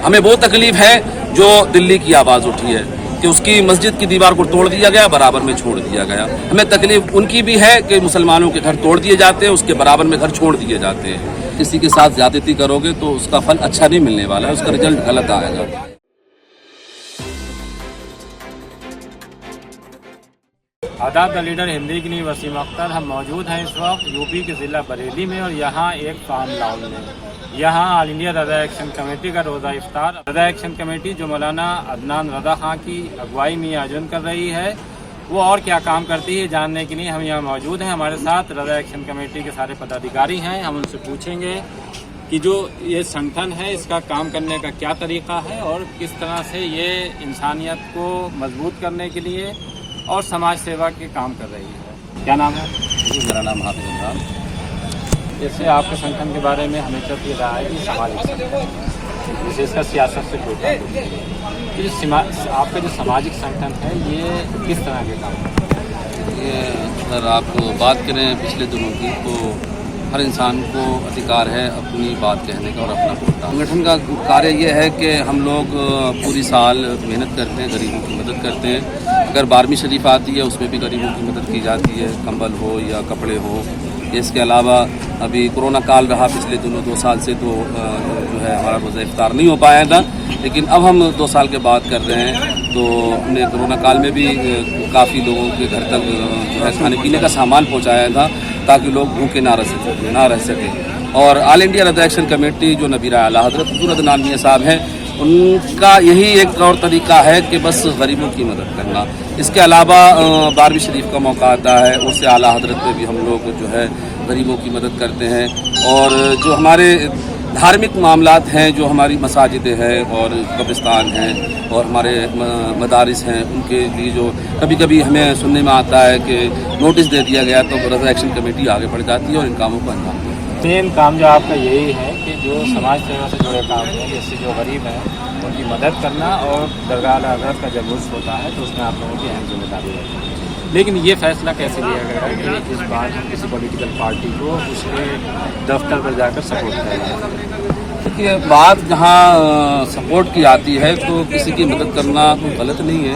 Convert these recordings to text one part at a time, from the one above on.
हमें वो तकलीफ है जो दिल्ली की आवाज़ उठी है कि उसकी मस्जिद की दीवार को तोड़ दिया गया, बराबर में छोड़ दिया गया। हमें तकलीफ उनकी भी है कि मुसलमानों के घर तोड़ दिए जाते हैं, उसके बराबर में घर छोड़ दिए जाते हैं। किसी के साथ ज्यादती करोगे तो उसका फल अच्छा नहीं मिलने वाला है, उसका रिजल्ट गलत आएगा। आदाब, द लीडर हिंदी की न्यूज़ वसीम अख्तर। हम मौजूद हैं इस वक्त यूपी के ज़िला बरेली में और यहाँ एक फार्म लाउंज में। यहाँ ऑल इंडिया रज़ा एक्शन कमेटी का रोज़ा इफ्तार, रज़ा एक्शन कमेटी जो मौलाना अदनान रज़ा खां की अगुवाई में आयोजन कर रही है, वो और क्या काम करती है जानने के लिए हम यहाँ मौजूद हैं। हमारे साथ रज़ा एक्शन कमेटी के सारे पदाधिकारी हैं। हम उनसे पूछेंगे कि जो ये संगठन है इसका काम करने का क्या तरीका है और किस तरह से ये इंसानियत को मजबूत करने के लिए और समाज सेवा के काम कर रही है। क्या नाम है? जी, मेरा नाम हाफिज इमरान। जैसे आपके संगठन के बारे में हमेशा ये रहा है कि सामाजिक संगठन, विशेषकर सियासत से जुड़ा है। आपका जो सामाजिक संगठन है ये किस तरह के काम करता है? ये अगर आप बात करें पिछले दिनों की, तो हर इंसान को अधिकार है अपनी बात कहने का और अपना बोलना। संगठन का कार्य ये है कि हम लोग पूरी साल मेहनत करते हैं, गरीबों की मदद करते हैं। अगर 12वीं शरीफ आती है उसमें भी गरीबों की मदद की जाती है, कंबल हो या कपड़े हो। इसके अलावा अभी कोरोना काल रहा पिछले दिनों 2 साल से, तो जो है हमारा रोज़ा इफ्तार नहीं हो पाया था, लेकिन अब हम 2 साल के बाद कर रहे हैं। तो हमने कोरोना काल में भी काफ़ी लोगों के घर तक जो है खाने पीने का सामान पहुंचाया था ताकि लोग भूखे ना रह सके। और ऑल इंडिया रज़ा एक्शन कमेटी जो नबीरा आला हज़रत हुज़ूर अदनान मियां साहब हैं, उनका यही एक और तरीका है कि बस गरीबों की मदद करना। इसके अलावा 12वीं शरीफ का मौका आता है, उससे आला हज़रत पे भी हम लोग जो है गरीबों की मदद करते हैं। और जो हमारे धार्मिक मामलात हैं, जो हमारी मसाजिद हैं और कब्रिस्तान हैं और हमारे मदारिस हैं, उनके लिए जो कभी कभी हमें सुनने में आता है कि नोटिस दे दिया गया, तो रज़ा एक्शन कमेटी आगे बढ़ जाती है और इन कामों को अंजाम देती है। मेन काम जो आपका यही है कि जो समाज सेवा से जुड़े काम हैं, जैसे जो गरीब हैं उनकी मदद करना, और दरगाह हज़रत का जब उर्स होता है तो उसमें आप लोगों की अहम जिम्मेदारी रहती है। लेकिन ये फैसला कैसे लिया गया है कि इस बार हम किसी पॉलिटिकल पार्टी को उसके दफ्तर पर जाकर सपोर्ट करें? देखिए, बात जहाँ सपोर्ट की आती है तो किसी की मदद करना कोई गलत नहीं है,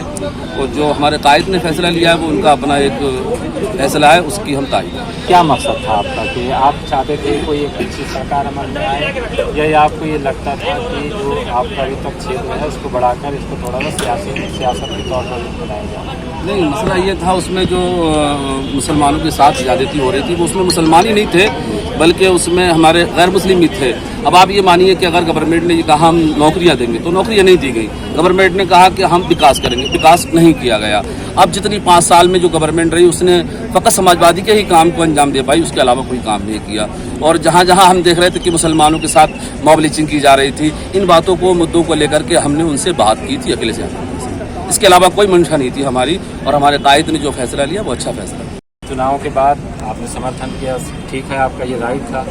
और जो हमारे कायद ने फैसला लिया है वो उनका अपना एक फैसला है, उसकी हम तारीफ करें। क्या मकसद था आपका कि आप चाहते थे कोई एक अच्छी सरकार अमल में आए, या आपको ये लगता था कि जो आपका अभी तक क्षेत्र है उसको बढ़ाकर इसको थोड़ा सा सियासत के तौर पर बनाया जाए? नहीं, मसला ये था उसमें जो मुसलमानों के साथ ज़्यादती हो रही थी, वो उसमें मुसलमान ही नहीं थे बल्कि उसमें हमारे गैर मुस्लिम भी थे। अब आप ये मानिए कि अगर गवर्नमेंट ने ये कहा हम नौकरियां देंगे, तो नौकरियां नहीं दी गई। गवर्नमेंट ने कहा कि हम विकास करेंगे, विकास नहीं किया गया। अब जितनी 5 साल में जो गवर्नमेंट रही उसने फ़कत समाजवादी के ही काम को अंजाम दे पाई, उसके अलावा कोई काम नहीं किया। और जहाँ जहाँ हम देख रहे थे कि मुसलमानों के साथ मॉब लिंचिंग की जा रही थी, इन बातों को, मुद्दों को लेकर के हमने उनसे बात की थी अकेले से। इसके अलावा कोई मंशा नहीं थी हमारी, और हमारे कायद ने जो फैसला लिया वो अच्छा फैसला। चुनाव के बाद आपने समर्थन किया, ठीक है, आपका ये राइट था,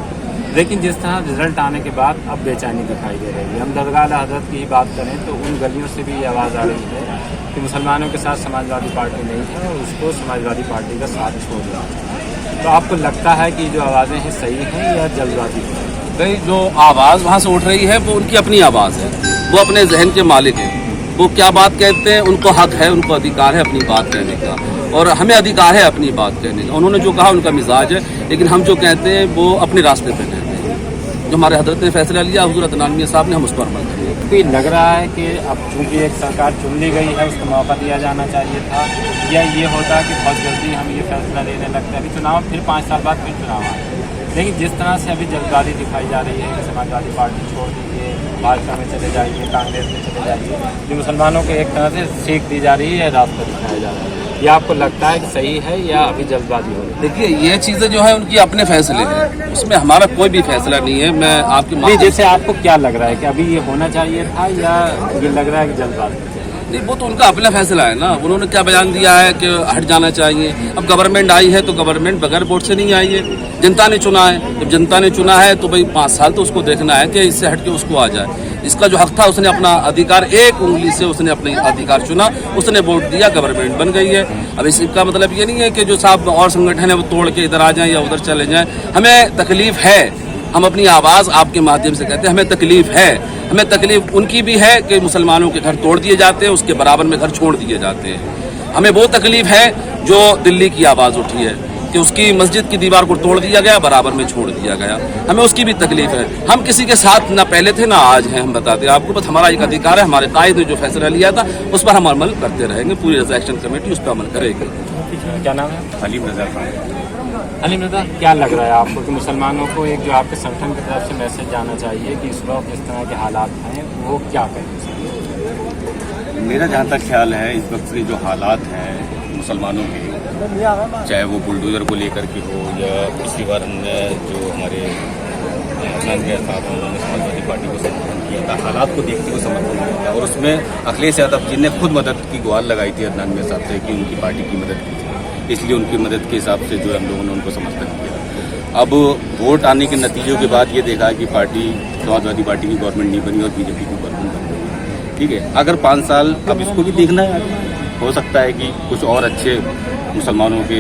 लेकिन जिस तरह रिजल्ट आने के बाद अब बेचैनी दिखाई दे रही है। हम दरगाह हज़रत की ही बात करें तो उन गलियों से भी ये आवाज़ आ रही है कि मुसलमानों के साथ समाजवादी पार्टी नहीं है और उसको समाजवादी पार्टी का साथ छोड़ रहा है। तो आपको लगता है कि जो आवाज़ें हैं सही हैं या जल्दबाजी है? भाई, जो आवाज़ वहाँ से उठ रही है वो उनकी अपनी आवाज़ है, वो अपने जहन के मालिक हैं। वो क्या बात कहते हैं, उनको हक है, उनको अधिकार है अपनी बात कहने का, और हमें अधिकार है अपनी बात कहने का। उन्होंने जो कहा उनका मिजाज है, लेकिन हम जो कहते हैं वो अपने रास्ते पे कहते हैं। जो हमारे हजरत ने फैसला लिया, हुज़ूर अदनान मियां साहब ने, हम उस पर अमल करेंगे। तो ये लग रहा है कि अब चूँकि एक सरकार चुन ली गई है, उसको मौका दिया जाना चाहिए था, या ये होता कि बहुत जल्दी हम ये फैसला लेने लगते हैं? अभी चुनाव, फिर 5 साल बाद फिर चुनाव आए, लेकिन जिस तरह से अभी जल्दबाजी दिखाई जा रही है कि समाजवादी पार्टी छोड़ दीजिए, भाजपा में चले जाइए, कांग्रेस में चले जाइए, जो मुसलमानों को एक तरह से सीख दी जा रही है, रास्ता दिखाया जा रहा है, ये आपको लगता है कि सही है या अभी जल्दबाजी हो रही है? देखिए, ये चीज़ें जो है उनकी अपने फैसले हैं, उसमें हमारा कोई भी फैसला नहीं है। मैं आपकी जैसे आपको क्या लग रहा है कि अभी ये होना चाहिए था, या ये लग रहा है कि जल्दबाजी? नहीं, वो तो उनका अपना फैसला है ना। उन्होंने क्या बयान दिया है कि हट जाना चाहिए। अब गवर्नमेंट आई है तो गवर्नमेंट बगैर वोट से नहीं आई है, जनता ने चुना है। जब जनता ने चुना है तो भाई 5 साल तो उसको देखना है कि इससे हट के उसको आ जाए। इसका जो हक था, उसने अपना अधिकार, एक उंगली से उसने अपने अधिकार चुना, उसने वोट दिया, गवर्नमेंट बन गई है। अब इसका मतलब ये नहीं है कि जो साहब और संगठन है वो तोड़ के इधर आ जाएं या उधर चले जाएं। हमें तकलीफ है हम अपनी आवाज़ आपके माध्यम से कहते हैं, हमें तकलीफ है। हमें तकलीफ उनकी भी है कि मुसलमानों के घर तोड़ दिए जाते हैं, उसके बराबर में घर छोड़ दिए जाते हैं। हमें वो तकलीफ है जो दिल्ली की आवाज़ उठी है कि उसकी मस्जिद की दीवार को तोड़ दिया गया, बराबर में छोड़ दिया गया। हमें उसकी भी तकलीफ है। हम किसी के साथ ना पहले थे ना आज हैं, हम बताते हैं आपको। बस हमारा एक अधिकार है, हमारे कायद ने जो फैसला लिया था उस पर हम अमल करते रहेंगे। पूरी रज़ा एक्शन कमेटी उस पर अमल करेगी। क्या नाम है? हलीम रज़ा खान। हलीम रज़ा, क्या लग रहा है आपको कि मुसलमानों को एक जो आपके संगठन की तरफ से मैसेज जाना चाहिए कि इस वक्त इस तरह के हालात हैं, वो क्या करें? मेरा जहाँ तक ख्याल है, इस वक्त के जो हालात हैं मुसलमानों के, चाहे वो बुलडोज़र को लेकर के हो या पिछली बार हमने जो हमारे अदनान गया था उन्होंने समाजवादी पार्टी को समर्थन किया था, हालात को देखते हुए समर्थन किया था और उसमें अखिलेश यादव जी ने खुद मदद की गुहार लगाई थी अदनान गया साहब से कि उनकी पार्टी की मदद की थी। इसलिए उनकी मदद के हिसाब से जो हम लोगों ने उनको समर्थन किया। अब वोट आने के नतीजों के बाद ये देखा कि पार्टी समाजवादी पार्टी की गवर्नमेंट नहीं बनी और बीजेपी की गवर्नमेंट बन गई। ठीक है, अगर 5 साल अब इसको भी देखना है, हो सकता है कि कुछ और अच्छे मुसलमानों के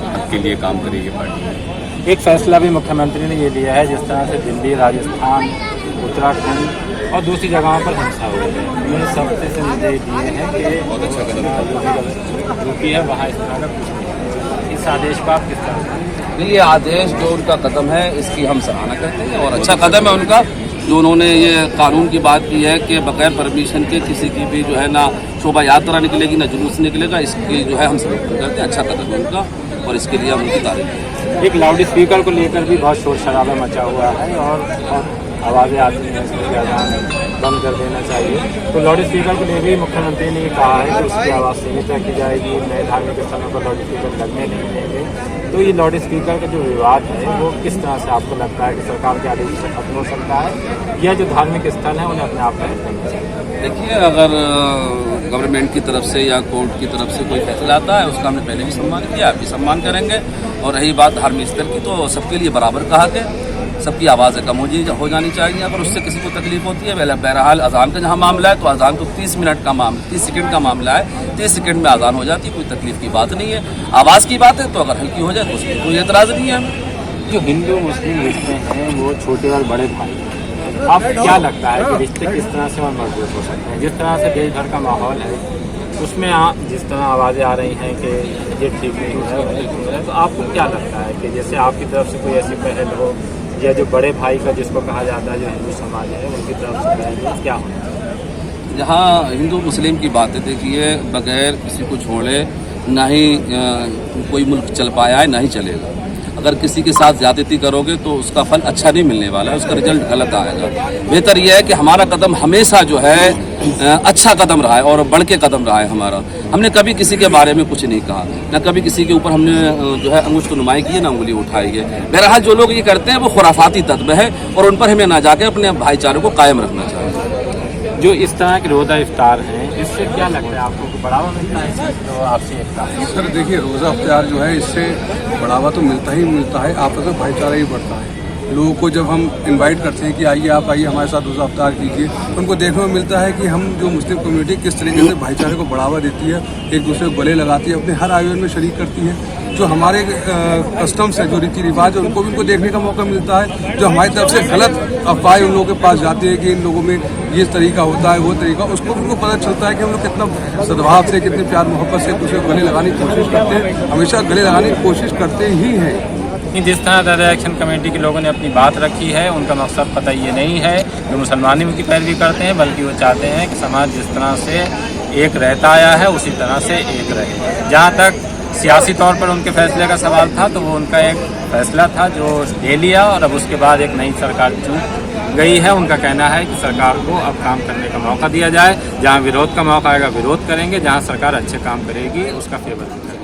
हक के लिए काम करे ये पार्टी। एक फैसला भी मुख्यमंत्री ने ये लिया है, जिस तरह से दिल्ली, राजस्थान, उत्तराखंड और दूसरी जगहों पर हिंसा हो रही है, ये सबसे से निर्देश दिए हैं कि बहुत अच्छा कदम यूपी है वहाँ इस तरह का कुछ नहीं है। इस आदेश को आप किस तरह से? ये आदेश जो उनका कदम है इसकी हम सराहना करते हैं और अच्छा कदम है उनका जो उन्होंने ये कानून की बात की है कि बगैर परमिशन के किसी की भी जो है ना शोभा यात्रा निकलेगी ना जुलूस निकलेगा। इसकी जो है हम समर्थन करते हैं। अच्छा कदम है उनका और इसके लिए हम उनकी तारीफ करते हैं। एक लाउड स्पीकर को लेकर भी बहुत शोर शराबा मचा हुआ है और आवाज़ें आती हैं इसमें अजान बंद कर देना चाहिए। तो लाउड स्पीकर को लेकर भी मुख्यमंत्री ने कहा है कि उसकी आवाज़ सीमित रखी जाएगी, नए धार्मिक स्थानों पर लाउड स्पीकर लगने नहीं देंगे। तो ये लाउड स्पीकर का जो विवाद है वो किस तरह से आपको लगता है कि सरकार के आदेश से खत्म हो सकता है या जो धार्मिक स्थल है उन्हें अपने आप पहल करना चाहिए? देखिए, अगर गवर्नमेंट की तरफ से या कोर्ट की तरफ से कोई फैसला आता है उसका हमने पहले भी सम्मान किया, अभी सम्मान करेंगे। और रही बात धार्मिक स्थल की, तो सबके लिए बराबर कहा कि सबकी आवाज़ें कम हो जानी चाहिए। अगर उससे किसी को तकलीफ होती है, बहरहाल अजान का जहाँ मामला है तो अजान तो 30 मिनट का 30 सेकंड का मामला है, 30 सेकंड में अजान हो जाती है, कोई तकलीफ की बात नहीं है। आवाज़ की बात है तो अगर हल्की हो जाए तो उसमें कोई एतराज़ नहीं है। जो हिंदू मुस्लिम रिश्ते हैं वो छोटे और बड़े भाई हैं, आप क्या लगता है कि रिश्ते किस तरह से और मजबूत हो सकते हैं? जिस तरह से देश भर का माहौल है उसमें जिस तरह आवाज़ें आ रही हैं कि ये ठीक नहीं हो रहा है, तो आपको क्या लगता है कि जैसे आपकी तरफ से कोई ऐसी पहल हो या जो बड़े भाई का जिसको कहा जाता है जो हिंदू समाज है उनकी तरफ से पहल हो, क्या होना? जहाँ हिंदू मुस्लिम की बात है, देखिए बगैर किसी को छोड़े ना ही कोई मुल्क चल पाया है ना ही चलेगा। अगर किसी के साथ ज्यादती करोगे तो उसका फल अच्छा नहीं मिलने वाला है, उसका रिजल्ट गलत आएगा। बेहतर यह है कि हमारा कदम हमेशा जो है अच्छा कदम रहा है और बढ़ के कदम रहा है हमारा। हमने कभी किसी के बारे में कुछ नहीं कहा, न कभी किसी के ऊपर हमने जो है अंगुश तो नुमाई की है, ना उंगली उठाई है। बहरहाल जो लोग ये करते हैं वो खुराफाती तत्व है और उन पर हमें ना जाके अपने भाईचारे को कायम रखना चाहिए। जो इस तरह के रोज़ा इफ्तार हैं इससे क्या लगता है आपको कि बढ़ावा मिलता है? तो आपसे एक सर देखिए, रोज़ा इफ्तार जो है इससे बढ़ावा तो मिलता ही मिलता है, आपस में भाईचारा ही बढ़ता है। लोगों को जब हम इनवाइट करते हैं कि आइए आप आइए हमारे साथ रोज़ा इफ्तार कीजिए, उनको देखने में मिलता है कि हम जो मुस्लिम कम्युनिटी किस तरीके से भाईचारे को बढ़ावा देती है, एक दूसरे को गले लगाती है, अपने हर आयोजन में शरीक करती है। जो हमारे कस्टम्स है, जो रीति रिवाज है, उनको भी उनको देखने का मौका मिलता है। जो हमारी तरफ से गलत अफवाहें उन लोगों के पास जाती है कि इन लोगों में ये तरीका होता है वो तरीका, उसको उनको पता चलता है कि हम लोग कितना सद्भाव से, कितने प्यार मोहब्बत से एक दूसरे को गले लगाने की कोशिश करते हैं, हमेशा गले लगाने की कोशिश करते ही हैं। जिस तरह रज़ा एक्शन कमेटी के लोगों ने अपनी बात रखी है, उनका मकसद पता ये नहीं है जो मुसलमानों की पैरवी करते हैं, बल्कि वो चाहते हैं कि समाज जिस तरह से एक रहता आया है उसी तरह से एक रहे। जहाँ तक सियासी तौर पर उनके फैसले का सवाल था तो वो उनका एक फैसला था जो ले लिया और अब उसके बाद एक नई सरकार चुन गई है। उनका कहना है कि सरकार को अब काम करने का मौका दिया जाए, जहाँ विरोध का मौका आएगा विरोध करेंगे, जहाँ सरकार अच्छे काम करेगी उसका फेवर करेंगे।